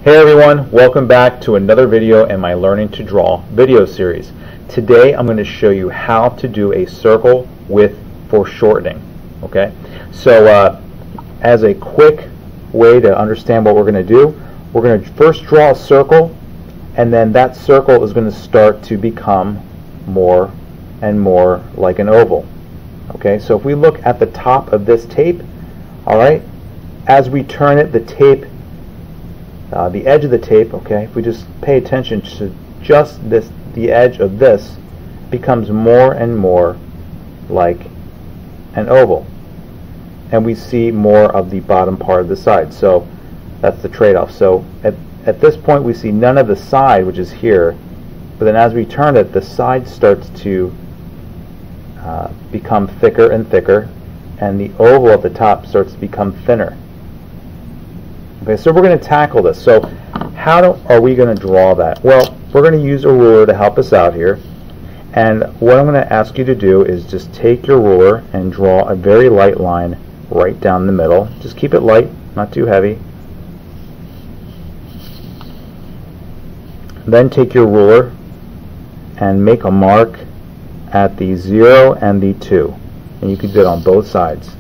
Hey everyone, welcome back to another video in my Learning to Draw video series. Today I'm going to show you how to do a circle with foreshortening. Okay, so as a quick way to understand what we're going to do, we're going to first draw a circle, and then that circle is going to start to become more and more like an oval. Okay, so if we look at the top of this tape, all right, as we turn it, the tape, the edge of the tape, okay, if we just pay attention to just this, the edge of this becomes more and more like an oval, and we see more of the bottom part of the side. So that's the trade-off. So at this point we see none of the side, which is here, but then as we turn it, the side starts to become thicker and thicker, and the oval at the top starts to become thinner. Okay, so we're going to tackle this. So how are we going to draw that? Well, we're going to use a ruler to help us out here. And what I'm going to ask you to do is just take your ruler and draw a very light line right down the middle. Just keep it light, not too heavy. Then take your ruler and make a mark at the 0 and the 2. And you can do it on both sides.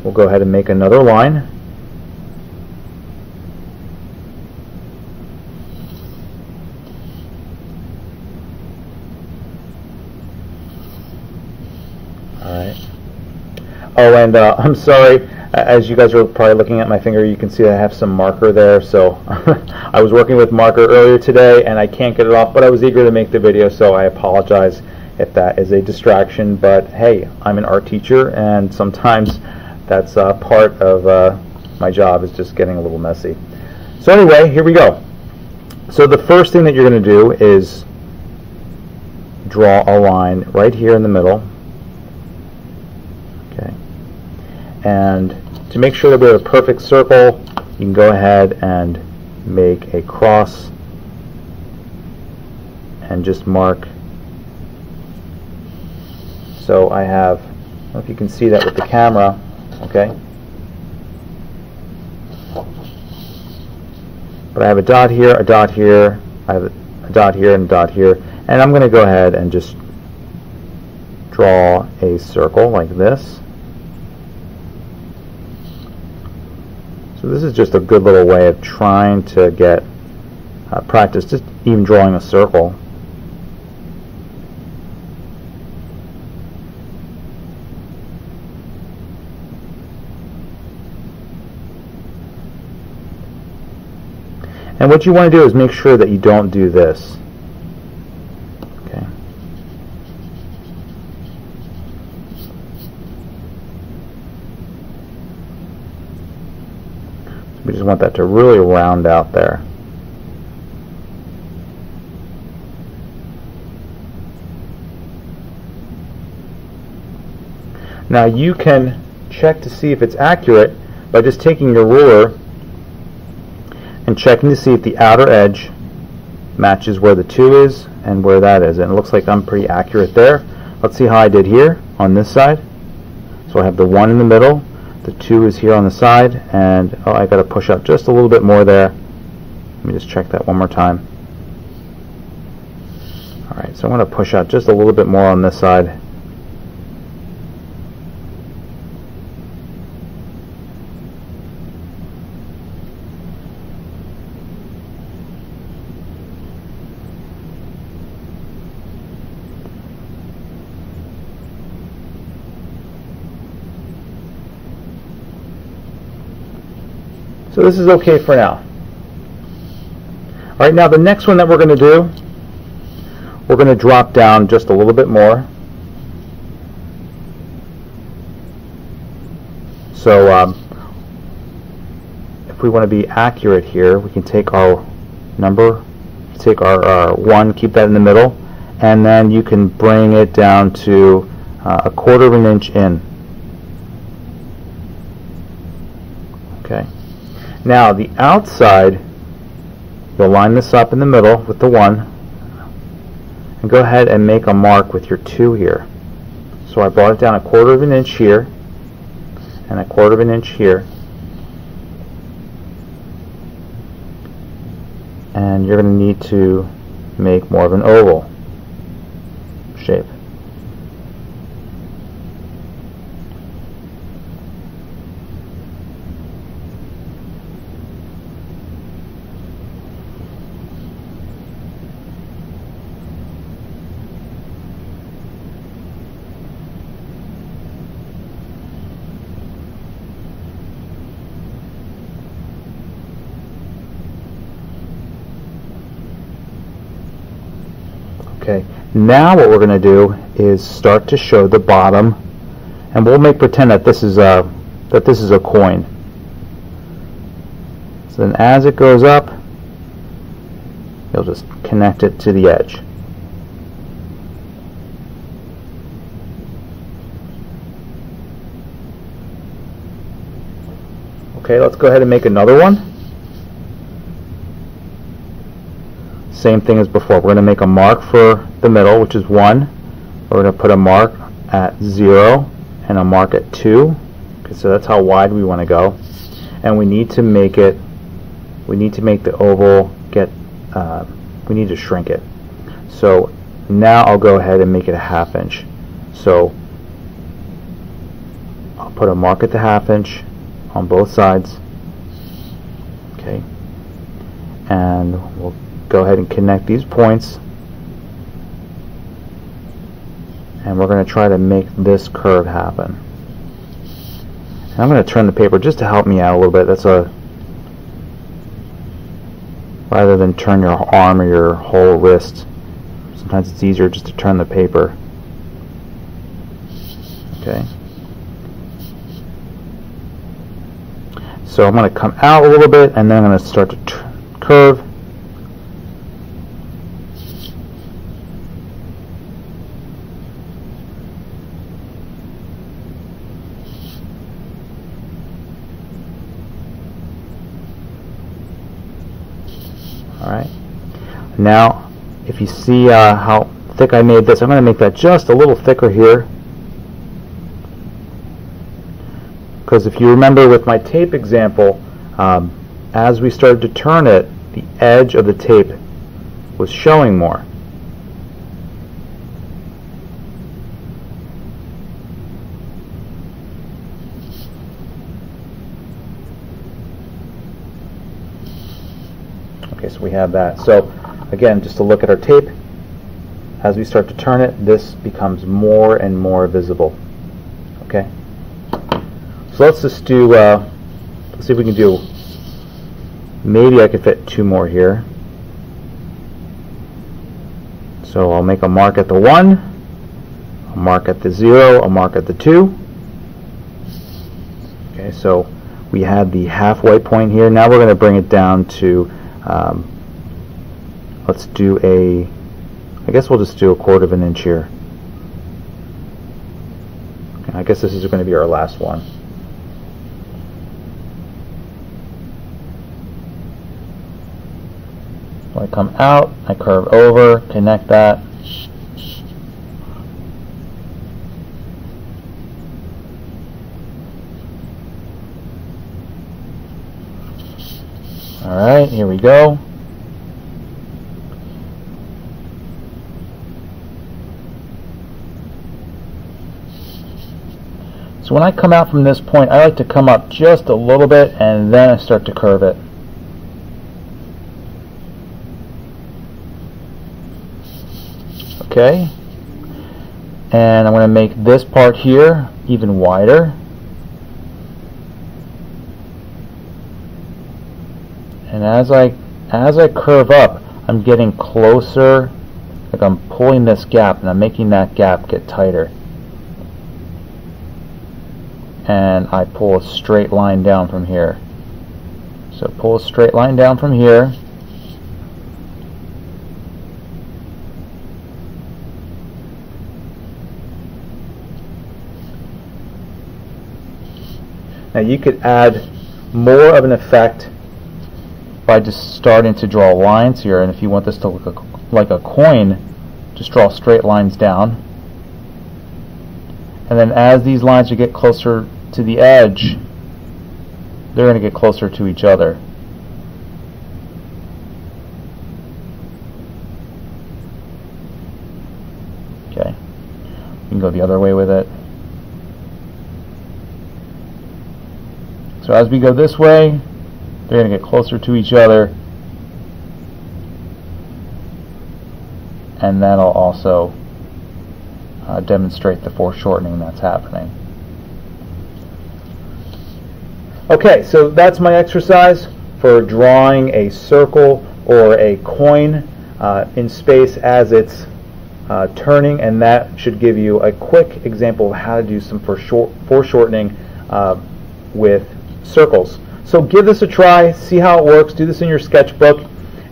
We'll go ahead and make another line. Alright. Oh, and I'm sorry, as you guys are probably looking at my finger, you can see I have some marker there. So I was working with marker earlier today and I can't get it off, but I was eager to make the video, so I apologize if that is a distraction. But hey, I'm an art teacher, and sometimes that's part of my job, is just getting a little messy. So anyway, here we go. So the first thing that you're going to do is draw a line right here in the middle. Okay. And to make sure that we have a perfect circle, you can go ahead and make a cross and just mark. So I have, I don't know if you can see that with the camera. Okay, but I have a dot here, a dot here, I have a dot here, and a dot here, and I'm going to go ahead and just draw a circle like this. So this is just a good little way of trying to get practice, just even drawing a circle. And what you want to do is make sure that you don't do this. Okay. So we just want that to really round out there. Now you can check to see if it's accurate by just taking your ruler and checking to see if the outer edge matches where the 2 is and where that is. And it looks like I'm pretty accurate there. Let's see how I did here on this side. So I have the 1 in the middle, the 2 is here on the side, and oh, I got to push up just a little bit more there. Let me just check that one more time. Alright, so I'm going to push out just a little bit more on this side. So this is okay for now. Alright, now the next one that we're going to do, we're going to drop down just a little bit more. So if we want to be accurate here, we can take our number, take our 1, keep that in the middle, and then you can bring it down to a 1/4 of an inch in. Okay. Now the outside, you'll line this up in the middle with the 1 and go ahead and make a mark with your 2 here. So I brought it down a 1/4 of an inch here, and 1/4 of an inch here. And you're going to need to make more of an oval shape. Okay, now what we're going to do is start to show the bottom, and we'll pretend that this is a coin. So then as it goes up, you'll just connect it to the edge. Okay, let's go ahead and make another one. Same thing as before. We're going to make a mark for the middle, which is 1. We're going to put a mark at 0 and a mark at 2. Okay, so that's how wide we want to go. And we need to make the oval we need to shrink it. So now I'll go ahead and make it a 1/2 inch. So I'll put a mark at the 1/2 inch on both sides. Okay, and we'll go ahead and connect these points, and we're going to try to make this curve happen. And I'm going to turn the paper just to help me out a little bit. Rather than turn your arm or your whole wrist, sometimes it's easier just to turn the paper. Okay, so I'm going to come out a little bit, and then I'm going to start to curve. Alright, now if you see how thick I made this, I'm going to make that just a little thicker here, because if you remember with my tape example, as we started to turn it, the edge of the tape was showing more. Okay, so we have that. So again, just to look at our tape, as we start to turn it, this becomes more and more visible. Okay, so let's just do let's see if we can do, maybe I could fit 2 more here. So I'll make a mark at the 1, a mark at the 0, a mark at the 2. Okay, so we had the halfway point here. Now we're going to bring it down to let's do I guess we'll just do 1/4 of an inch here. Okay, I guess this is going to be our last one. So I come out, I curve over, connect that. Alright, here we go. So when I come out from this point, I like to come up just a little bit and then I start to curve it. Okay, and I'm going to make this part here even wider. And as I curve up, I'm getting closer, like I'm pulling this gap and I'm making that gap get tighter. And I pull a straight line down from here. So pull a straight line down from here. Now you could add more of an effect by just starting to draw lines here, and if you want this to look like a coin, just draw straight lines down. And then as these lines get closer to the edge, they're going to get closer to each other. Okay, you can go the other way with it. So as we go this way, they're going to get closer to each other, and that'll also demonstrate the foreshortening that's happening. Okay, so that's my exercise for drawing a circle or a coin in space as it's turning, and that should give you a quick example of how to do some foreshortening with circles. So give this a try, see how it works, do this in your sketchbook,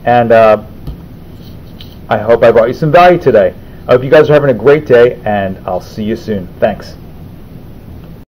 and I hope I brought you some value today. I hope you guys are having a great day, and I'll see you soon. Thanks.